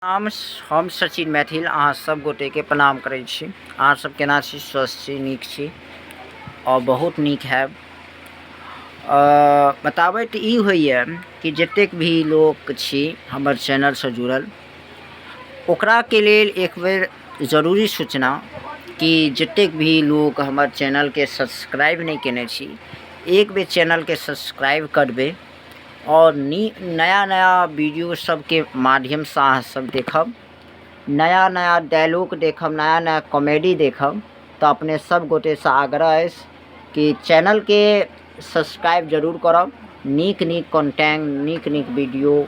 हम सचिन मैथिल अहाँ सब गोटे के प्रणाम करै छी। अहाँ सब केना छी? स्वस्थ छी? नीक छी? और बहुत नीक हैब। बताबैत ई होइए कि जतेक भी लोक छी हमर चैनल से जुड़ल, ओकरा के लेल एक बेर जरूरी सूचना कि जतेक भी लोग हमर चैनल के सब्सक्राइब नहीं केने छी, एक बेर चैनल के सब्सक्राइब करबे और नया नया वीडियो सब के माध्यम से अहाँ सब देखब, नया नया डायलॉग देखब, नया नया कॉमेडी देखब। तो अपने सब गोटे से आग्रह अछि कि चैनल के सब्सक्राइब जरूर करब। नीक नीक कंटेंट, नीक नीक वीडियो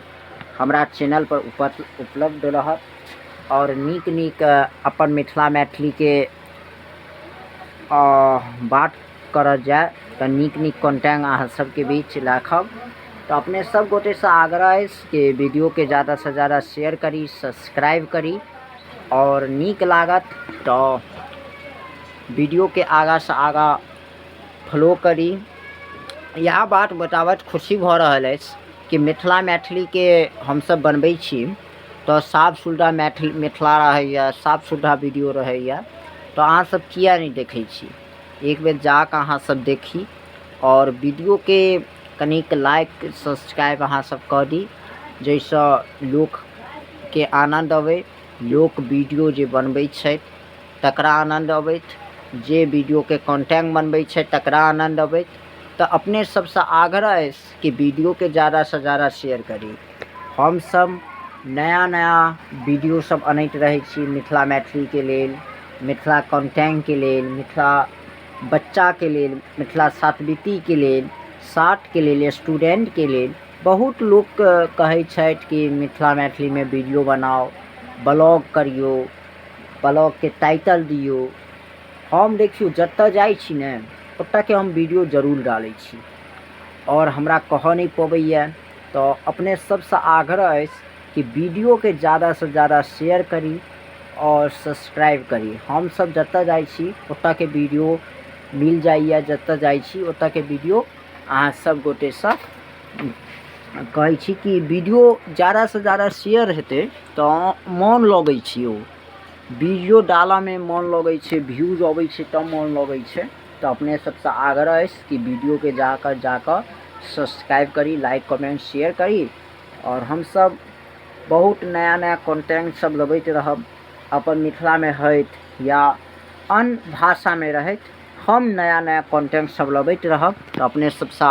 हमरा चैनल पर उपलब्ध रहत और नीक नीक अपन मिथिला मैथिली के बात करल जाए तो नीक नीक कंटेंट अहाँ सबके बीच राखब। तो अपने सब गोटे से आग्रह है कि वीडियो के ज़्यादा से ज़्यादा शेयर करी, सब्सक्राइब करी और नीक लागत तो वीडियो के आगा से आगा फॉलो करी। यह बात बतावत खुशी भ रहल अछि कि मिथिला मैथिली के हम सब बनबै छी तो साफ सुथरा मिथिला रहैया, साफ सुथरा वीडियो रहैया। तो अहाँ सब किया नहीं देखै छी? एक बेर जाके अहाँ सब देखी और वीडियो के कनिक लाइक सब्सक्राइब अहाँ सब कर दी, जैसे लोक के आनंद अबे, लोक वीडियो जे बनबै छै तकरा आनंद अबैत, जे वीडियो के कंटेंट बनबै छै तकरा आनंद अबैत। तो अपने सबसे आग्रह है कि वीडियो के ज़्यादा से ज़्यादा शेयर करी। हम सब नया नया वीडियो सब अनैत रहे छी मिथिला मैथिली के लेल, मिथिला कंटेंट के लेल, मिथिला बच्चा के लेल, मिथिला छात्रवृत्ति के लेल, साथ के लेल, स्टूडेंट के लेल। बहुत लोग कहै छै कि मिथिला मैथिली में वीडियो बनाओ, ब्लॉग करियो, ब्लॉग के टाइटल दियो। हम देखियो जत्ता जाई छी ने ओत्ता के हम वीडियो जरूर डालै छी और हमरा कह नहीं पबैया। तो अपने सबसे आग्रह है कि वीडियो के ज़्यादा से ज़्यादा शेयर करी और सब्सक्राइब करी। हम सब जत्ता जाई छी ओत्ता के वीडियो मिल जाइए, जत्ता जाई छी ओत्ता के वीडियो अहाँ सब गोटे से कहै छी कि वीडियो ज़्यादा से ज़्यादा शेयर हेतै तो मन लगै छै। ओ वीडियो डाला में मन लगै छै, व्यूज अबै छै तब मन लगै छै। तो अपने सबसे आग्रह है कि वीडियो के जाकर सब्सक्राइब करी, लाइक कमेंट शेयर करी और हम सब बहुत नया नया कंटेंट सब लबैत रहब। अपन मिथिला में हैत या अन्य भाषा में रहत, हम नया नया कंटेंट सब लबैत रहब। तो अपने सबसे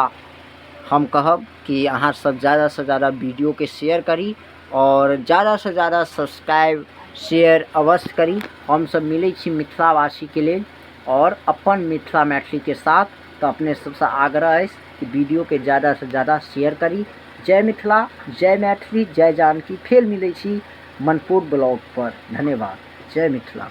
हम कहब कि अहाँ सब ज़्यादा से ज़्यादा वीडियो के शेयर करी और ज़्यादा से ज़्यादा सब्सक्राइब शेयर अवश्य करी। हम सब मिलै छी मिथिलावासी के लिए और अपन मिथिला मैथिली के साथ। तो अपने सबसे आग्रह है कि वीडियो के ज़्यादा से ज़्यादा शेयर करी। जय मिथिला, जय मैथिली, जय जानकी। फिर मिलै छी मनपुर ब्लॉग पर। धन्यवाद। जय मिथिला।